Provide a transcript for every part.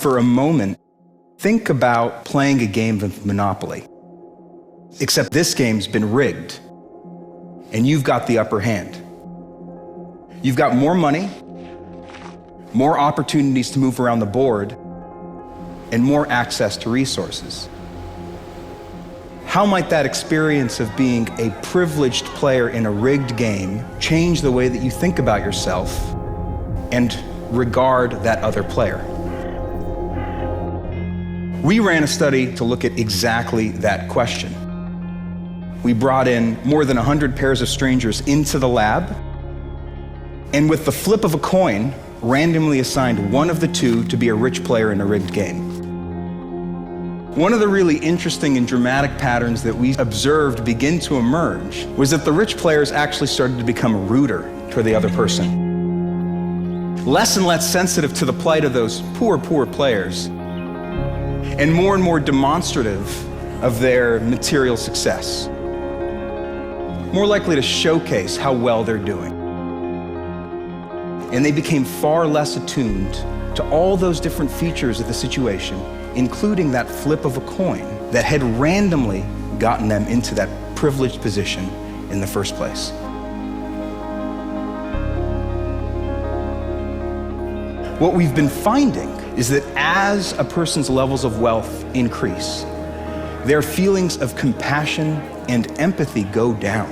For a moment, think about playing a game of Monopoly. Except this game's been rigged, and you've got the upper hand. You've got more money, more opportunities to move around the board, and more access to resources. How might that experience of being a privileged player in a rigged game change the way that you think about yourself and regard that other player? We ran a study to look at exactly that question. We brought in more than 100 pairs of strangers into the lab, and with the flip of a coin, randomly assigned one of the two to be a rich player in a rigged game. One of the really interesting and dramatic patterns that we observed begin to emerge was that the rich players actually started to become ruder toward the other person. Less and less sensitive to the plight of those poor players, and more demonstrative of their material success. More likely to showcase how well they're doing. And they became far less attuned to all those different features of the situation, including that flip of a coin that had randomly gotten them into that privileged position in the first place. What we've been finding is that as a person's levels of wealth increase, their feelings of compassion and empathy go down,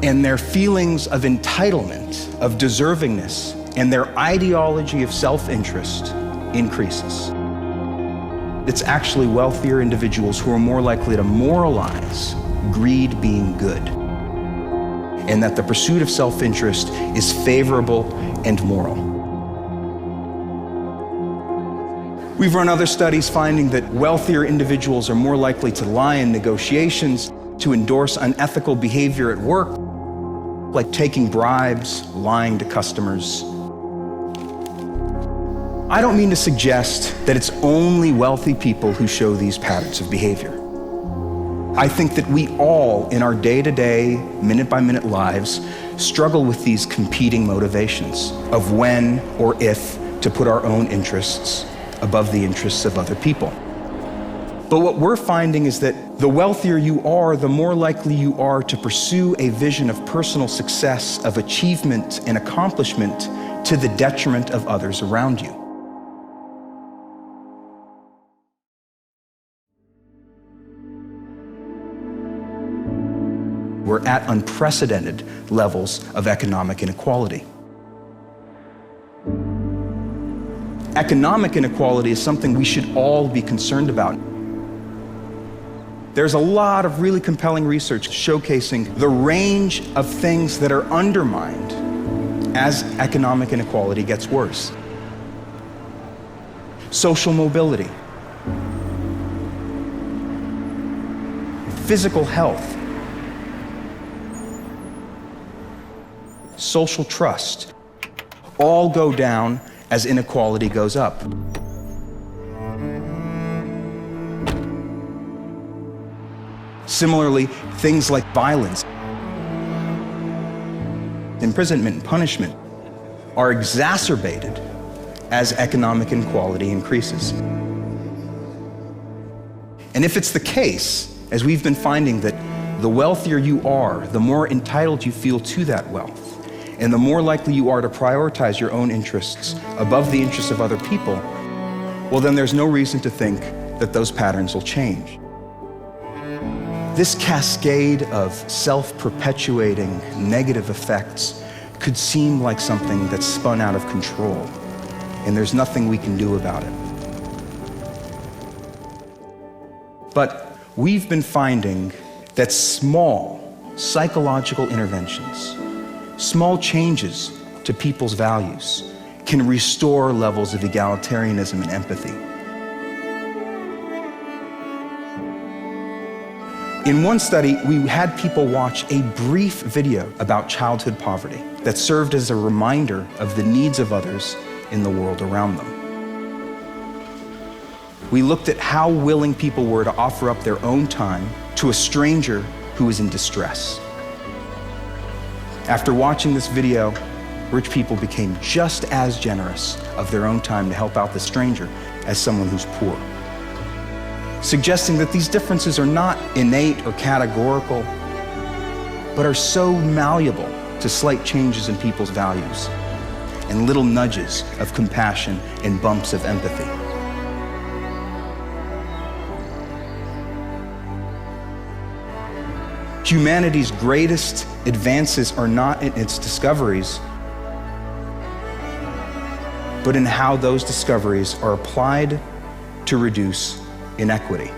and their feelings of entitlement, of deservingness, and their ideology of self-interest increases. It's actually wealthier individuals who are more likely to moralize greed being good, and that the pursuit of self-interest is favorable and moral. We've run other studies finding that wealthier individuals are more likely to lie in negotiations, to endorse unethical behavior at work, like taking bribes, lying to customers. I don't mean to suggest that it's only wealthy people who show these patterns of behavior. I think that we all, in our day-to-day, minute-by-minute lives, struggle with these competing motivations of when or if to put our own interests above the interests of other people. But what we're finding is that the wealthier you are, the more likely you are to pursue a vision of personal success, of achievement and accomplishment to the detriment of others around you. We're at unprecedented levels of economic inequality. Economic inequality is something we should all be concerned about. There's a lot of really compelling research showcasing the range of things that are undermined as economic inequality gets worse. Social mobility, physical health, social trust, all go down as inequality goes up. Similarly, things like violence, imprisonment, and punishment are exacerbated as economic inequality increases. And if it's the case, as we've been finding, that the wealthier you are, the more entitled you feel to that wealth, and the more likely you are to prioritize your own interests above the interests of other people, well, then there's no reason to think that those patterns will change. This cascade of self-perpetuating negative effects could seem like something that's spun out of control, and there's nothing we can do about it. But we've been finding that small psychological interventions, small changes to people's values, can restore levels of egalitarianism and empathy. In one study, we had people watch a brief video about childhood poverty that served as a reminder of the needs of others in the world around them. We looked at how willing people were to offer up their own time to a stranger who was in distress. After watching this video, rich people became just as generous of their own time to help out the stranger as someone who's poor, suggesting that these differences are not innate or categorical, but are so malleable to slight changes in people's values and little nudges of compassion and bumps of empathy. Humanity's greatest advances are not in its discoveries, but in how those discoveries are applied to reduce inequity.